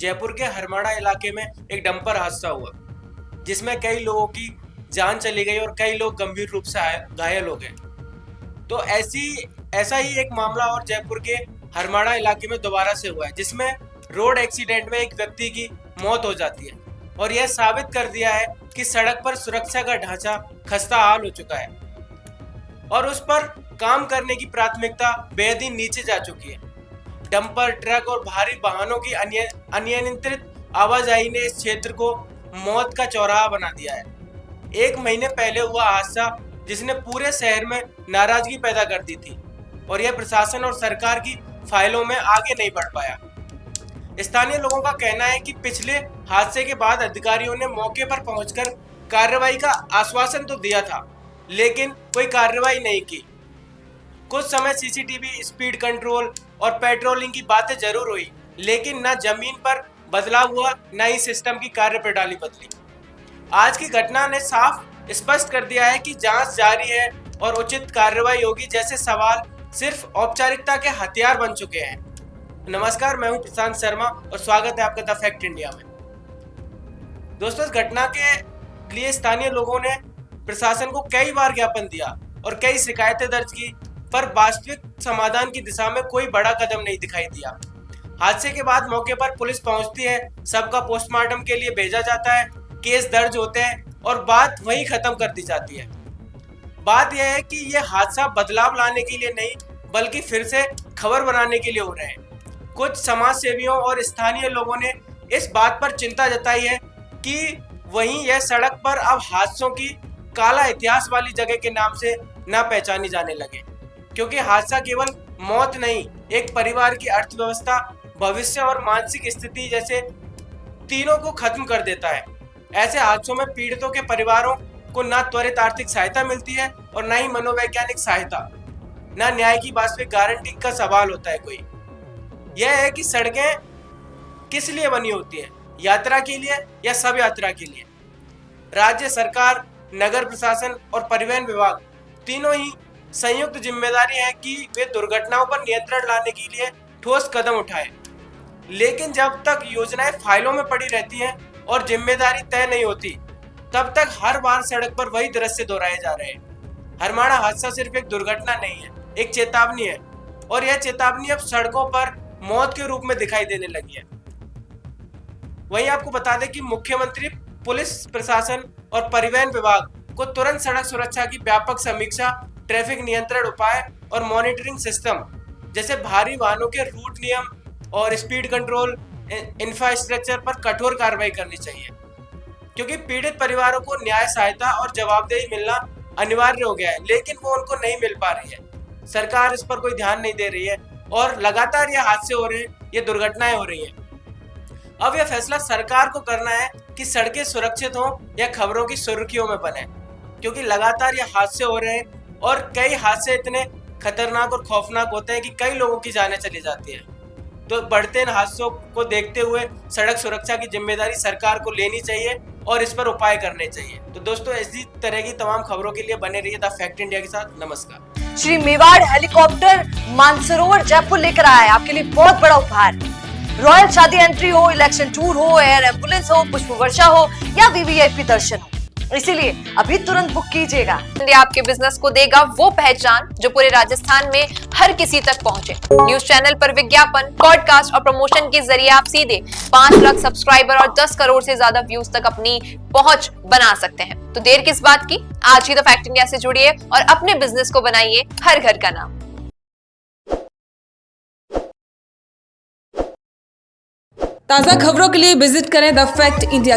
जयपुर के हरमाड़ा इलाके में एक डंपर हादसा हुआ जिसमें कई लोगों की जान चली गई और कई लोग गंभीर रूप से घायल हो गए। तो ऐसा ही एक मामला और जयपुर के हरमाड़ा इलाके में दोबारा से हुआ है, जिसमें रोड एक्सीडेंट में एक व्यक्ति की मौत हो जाती है और यह साबित कर दिया है कि सड़क पर सुरक्षा का ढांचा खस्ता हाल हो चुका है और उस पर काम करने की प्राथमिकता बेहद ही नीचे जा चुकी है। डंपर, ट्रक और भारी वाहनों की अनियंत्रित आवाजाही ने इस क्षेत्र को मौत का चौराहा बना दिया है। एक महीने पहले हुआ हादसा जिसने पूरे शहर में नाराजगी पैदा कर दी थी और यह प्रशासन और सरकार की फाइलों में आगे नहीं बढ़ पाया। स्थानीय लोगों का कहना है कि पिछले हादसे के बाद अधिकारियों ने मौके पर पहुंचकर कार्रवाई का आश्वासन तो दिया था, लेकिन कोई कार्रवाई नहीं की। कुछ समय सीसीटीवी, स्पीड कंट्रोल और पेट्रोलिंग की बातें जरूर हुई, लेकिन न जमीन पर बदलाव हुआ, न ही सिस्टम की कार्यप्रणाली बदली। आज की घटना ने साफ स्पष्ट कर दिया है कि जांच जारी है और उचित कार्रवाई होगी जैसे सवाल सिर्फ औपचारिकता के हथियार बन चुके हैं। नमस्कार, मैं हूं प्रशांत शर्मा और स्वागत है आपका द फैक्ट इंडिया में। दोस्तों, इस घटना के लिए स्थानीय लोगों ने प्रशासन को कई बार ज्ञापन दिया और कई शिकायतें दर्ज की, पर वास्तविक समाधान की दिशा में कोई बड़ा कदम नहीं दिखाई दिया। हादसे के बाद मौके पर पुलिस पहुंचती है, सबका पोस्टमार्टम के लिए भेजा जाता है, केस दर्ज होते हैं और बात वहीं खत्म कर दी जाती है। बात यह है कि यह हादसा बदलाव लाने के लिए नहीं बल्कि फिर से खबर बनाने के लिए हो रहे हैं। कुछ समाज सेवियों और स्थानीय लोगों ने इस बात पर चिंता जताई है कि वहीं यह सड़क पर अब हादसों की काला इतिहास वाली जगह के नाम से न पहचानी जाने लगे, क्योंकि हादसा केवल मौत नहीं, एक परिवार की अर्थव्यवस्था, भविष्य और मानसिक स्थिति जैसे तीनों को खत्म कर देता है। ऐसे हादसों में पीड़ितों के परिवारों को न त्वरित आर्थिक सहायता मिलती है और न ही मनोवैज्ञानिक सहायता, न न्याय की वास्तविक गारंटी का सवाल होता है कोई। यह है कि सड़कें किस लिए बनी होती है, यात्रा के लिए या सब यात्रा के लिए। राज्य सरकार, नगर प्रशासन और परिवहन विभाग तीनों ही संयुक्त जिम्मेदारी है कि वे दुर्घटनाओं पर नियंत्रण लाने के लिए ठोस कदम उठाएं। लेकिन जब तक योजनाएं फाइलों में पड़ी रहती हैं और जिम्मेदारी तय नहीं होती, तब तक हर बार सड़क पर वही दृश्य दोहराए जा रहे हैं। हरमाड़ा हादसा सिर्फ एक दुर्घटना नहीं है, एक चेतावनी है और यह चेतावनी अब सड़कों पर मौत के रूप में दिखाई देने लगी है। वहीं आपको बता दें कि मुख्यमंत्री, पुलिस प्रशासन और परिवहन विभाग को तुरंत सड़क सुरक्षा की व्यापक समीक्षा, ट्रैफिक नियंत्रण उपाय और मॉनिटरिंग सिस्टम जैसे भारी वाहनों के रूट नियम और स्पीड कंट्रोल इंफ्रास्ट्रक्चर पर कठोर कार्रवाई करनी चाहिए, क्योंकि पीड़ित परिवारों को न्याय, सहायता और जवाबदेही मिलना अनिवार्य हो गया है, लेकिन वो उनको नहीं मिल पा रही है। सरकार इस पर कोई ध्यान नहीं दे रही है और लगातार ये हादसे हो रहे हैं, ये दुर्घटनाएं हो रही हैं। अब यह फैसला सरकार को करना है कि सड़कें सुरक्षित हों या खबरों की सुर्खियों में बने, क्योंकि लगातार ये हादसे हो रहे हैं और कई हादसे इतने खतरनाक और खौफनाक होते हैं कि कई लोगों की जानें चली जाती है। तो बढ़ते इन हादसों को देखते हुए सड़क सुरक्षा की जिम्मेदारी सरकार को लेनी चाहिए और इस पर उपाय करने चाहिए। तो दोस्तों, इसी तरह की तमाम खबरों के लिए बने रहिए द फैक्ट इंडिया के साथ। नमस्कार। श्री मेवाड़ हेलीकॉप्टर मानसरोवर जयपुर लेकर आया है आपके लिए बहुत बड़ा उपहार। रॉयल शादी एंट्री हो, इलेक्शन टूर हो, एयर एम्बुलेंस हो, पुष्प वर्षा हो या वीवीआईपी दर्शन हो, इसीलिए अभी तुरंत बुक कीजिएगा। इंडिया आपके बिजनेस को देगा वो पहचान जो पूरे राजस्थान में हर किसी तक पहुंचे। न्यूज चैनल पर विज्ञापन, पॉडकास्ट और प्रमोशन के जरिए आप सीधे 5 लाख सब्सक्राइबर और 10 करोड़ से ज्यादा व्यूज तक अपनी पहुंच बना सकते हैं। तो देर किस बात की, आज ही द फैक्ट इंडिया से जुड़िए और अपने बिजनेस को बनाइए हर घर का नाम। ताज़ा खबरों के लिए विजिट करें द फैक्ट इंडिया